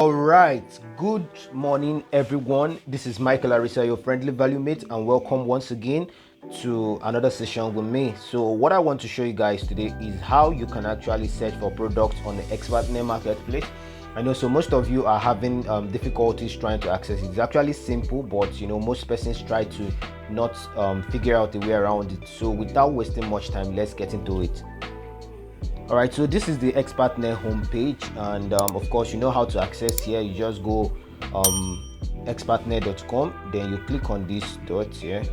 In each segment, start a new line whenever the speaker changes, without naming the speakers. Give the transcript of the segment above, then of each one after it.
All right, good morning, everyone. This is Mykail, Arisa, your friendly value mate, and welcome once again to another session with me. So, what I want to show you guys today is how you can actually search for products on the Expertnaire Marketplace. I know so most of you are having difficulties trying to access it. It's actually simple, but most persons try to not figure out a way around it. So, without wasting much time, let's get into it. All right, so this is the Expertnaire homepage, and of course you know how to access here. You just go expertnaire.com, then you click on this dot here,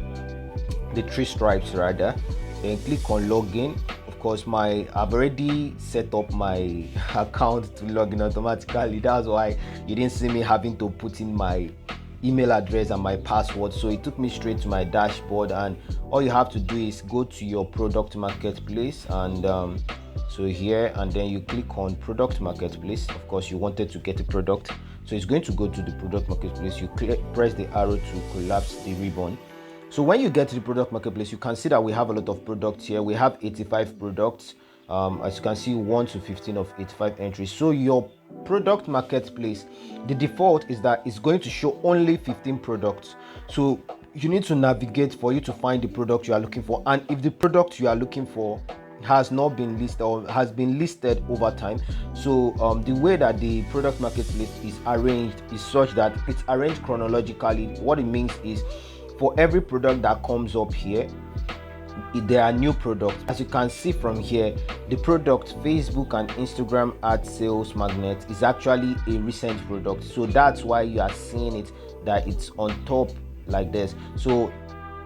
the three stripes rather, then click on login. Of course, I've already set up my account to log in automatically. That's why you didn't see me having to put in my email address and my password. So it took me straight to my dashboard, and all you have to do is go to your product marketplace, and so here, and then you click on product marketplace. Of course, you wanted to get a product, so it's going to go to the product marketplace. You press the arrow to collapse the ribbon. So when you get to the product marketplace, you can see that we have a lot of products here. We have 85 products. As you can see, 1 to 15 of 85 entries. So your product marketplace, the default is that it's going to show only 15 products. So you need to navigate for you to find the product you are looking for, and if the product you are looking for has not been listed or has been listed over time. So the way that the product marketplace is arranged is such that it's arranged chronologically. What it means is, for every product that comes up here, there are new products. As you can see from here, the product Facebook and Instagram ad sales magnet is actually a recent product, so that's why you are seeing it, that it's on top like this. So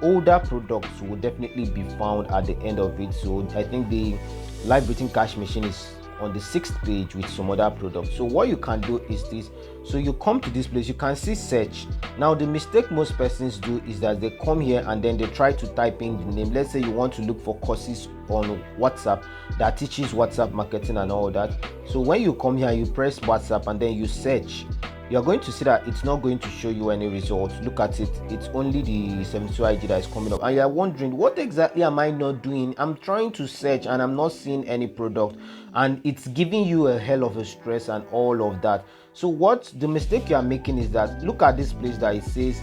older products will definitely be found at the end of it. So I think the live breathing cash machine is on the 6th page with some other products. So what you can do is this. So you come to this place, you can see search. Now the mistake most persons do is that they come here and then they try to type in the name. Let's say you want to look for courses on WhatsApp that teaches WhatsApp marketing and all that. So when you come here, you press WhatsApp and then you search, you're going to see that it's not going to show you any results. Look at it, it's only the 72 IG that is coming up, and you're wondering, what exactly am I not doing? I'm trying to search and I'm not seeing any product, and it's giving you a hell of a stress and all of that. So what the mistake you are making is that, look at this place that it says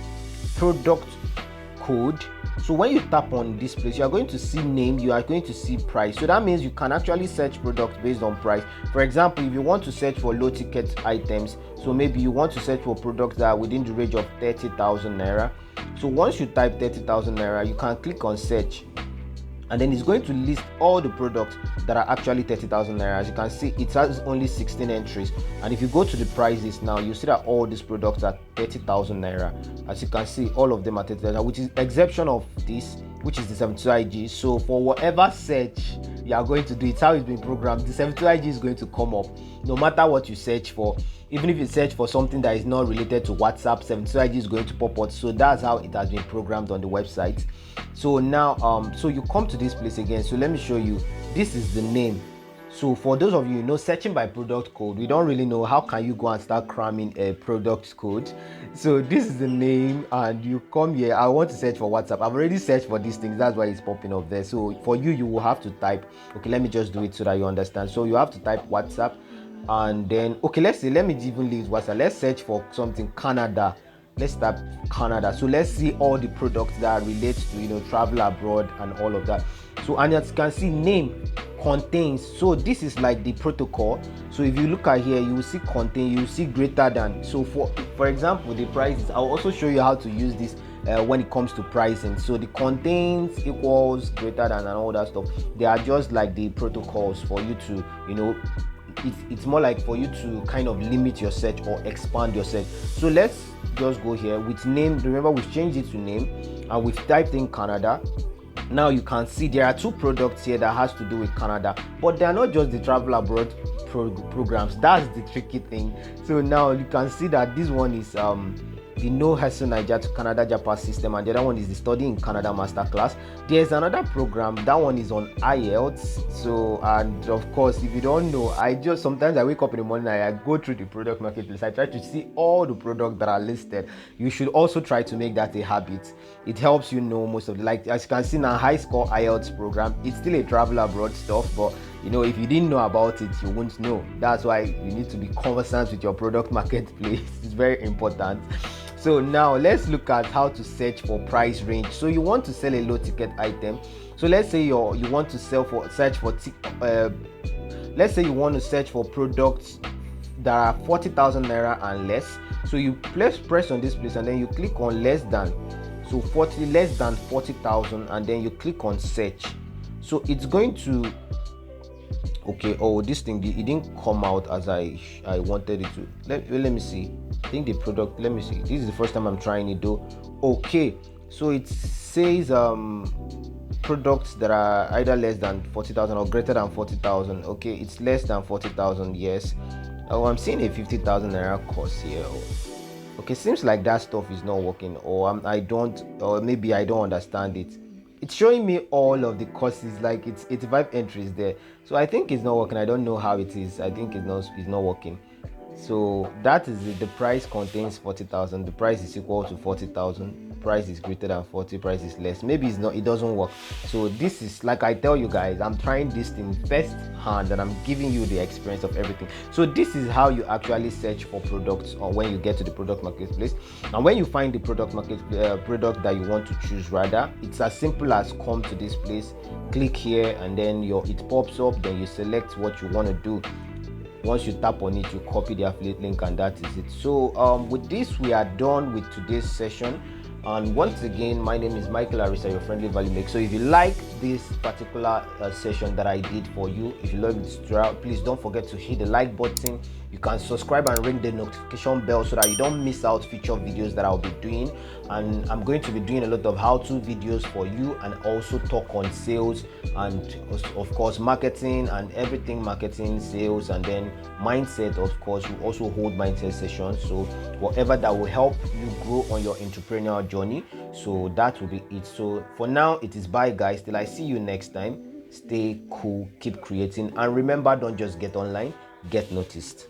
product code. So when you tap on this place, you are going to see name, you are going to see price. So that means you can actually search products based on price. For example, if you want to search for low ticket items, so maybe you want to search for products that are within the range of 30,000 naira. So once you type 30,000 naira, you can click on search, and then it's going to list all the products that are actually 30,000 naira. As you can see, it has only 16 entries, and if you go to the prices now, you see that all these products are 30,000 naira. As you can see, all of them are 30,000, which is exception of this, which is the 72 IG. So for whatever search you are going to do, it's how it's been programmed. The 72 IG is going to come up no matter what you search for. Even if you search for something that is not related to WhatsApp, 72 IG is going to pop up. So that's how it has been programmed on the website. So now so you come to this place again. So let me show you. This is the name. So for those of you searching by product code, we don't really know how can you go and start cramming a product code. So this is the name, and you come here. I want to search for WhatsApp. I've already searched for these things, that's why it's popping up there. So for you will have to type, okay, let me just do it so that you understand. So you have to type WhatsApp, and then let me even leave WhatsApp. Let's search for something Canada. Let's type Canada. So let's see all the products that relate to travel abroad and all of that. So, and as you can see, name, contains. So this is like the protocol. So if you look at here, you will see contain, you will see greater than. So for example, the prices, I'll also show you how to use this when it comes to pricing. So the contains, equals, greater than, and all that stuff, they are just like the protocols for you to it's more like for you to kind of limit your search or expand your search. So let's just go here with name. Remember, we've changed it to name, and we've typed in Canada. Now you can see there are two products here that has to do with Canada, but they are not just the travel abroad programs. That's the tricky thing. So now you can see that this one is the No Hassle Niger to Canada Japan system, and the other one is the Study in Canada Masterclass. There's another program, that one is on IELTS. So, and of course, if you don't know, sometimes I wake up in the morning, I go through the product marketplace, I try to see all the products that are listed. You should also try to make that a habit. It helps you know most of the, like as you can see now, high score IELTS program. It's still a travel abroad stuff, but if you didn't know about it, you won't know. That's why you need to be conversant with your product marketplace. It's very important. So now let's look at how to search for price range. So you want to sell a low ticket item. So let's say you want to let's say you want to search for products that are 40,000 naira and less. So you press on this place and then you click on less than. So less than 40,000, and then you click on search. So it's going to this thing, it didn't come out as I wanted it to. Let me see. I think the product, let me see. This is the first time I'm trying it though. Okay, so it says products that are either less than 40,000 or greater than 40,000. Okay, it's less than 40,000. Yes. Oh, I'm seeing a 50,000 naira course here. Okay, seems like that stuff is not working, or maybe I don't understand it. It's showing me all of the courses, like it's 85 entries there. So I think it's not working. I don't know how it is. I think it's not working. So that is it. The price contains 40,000. The price is equal to 40,000. Price is greater than 40. Price is less. Maybe it's not. It doesn't work. So this is, like I tell you guys, I'm trying this thing first hand and I'm giving you the experience of everything. So this is how you actually search for products, or when you get to the product marketplace. And when you find the product product that you want to choose, rather, it's as simple as come to this place, click here, and then it pops up. Then you select what you want to do. Once you tap on it, you copy the affiliate link, and that is it. So with this, we are done with today's session. And once again, my name is Mykail, Arisa, your friendly value maker. So if you like this particular session that I did for you, if you love it, please don't forget to hit the like button. You can subscribe and ring the notification bell so that you don't miss out future videos that I'll be doing. And I'm going to be doing a lot of how-to videos for you, and also talk on sales and of course marketing and everything, marketing, sales, and then mindset. Of course, we also hold mindset sessions, so whatever that will help you grow on your entrepreneurial journey. So that will be it. So for now, it is bye guys, till I see you next time. Stay cool, keep creating, and remember, don't just get online, get noticed.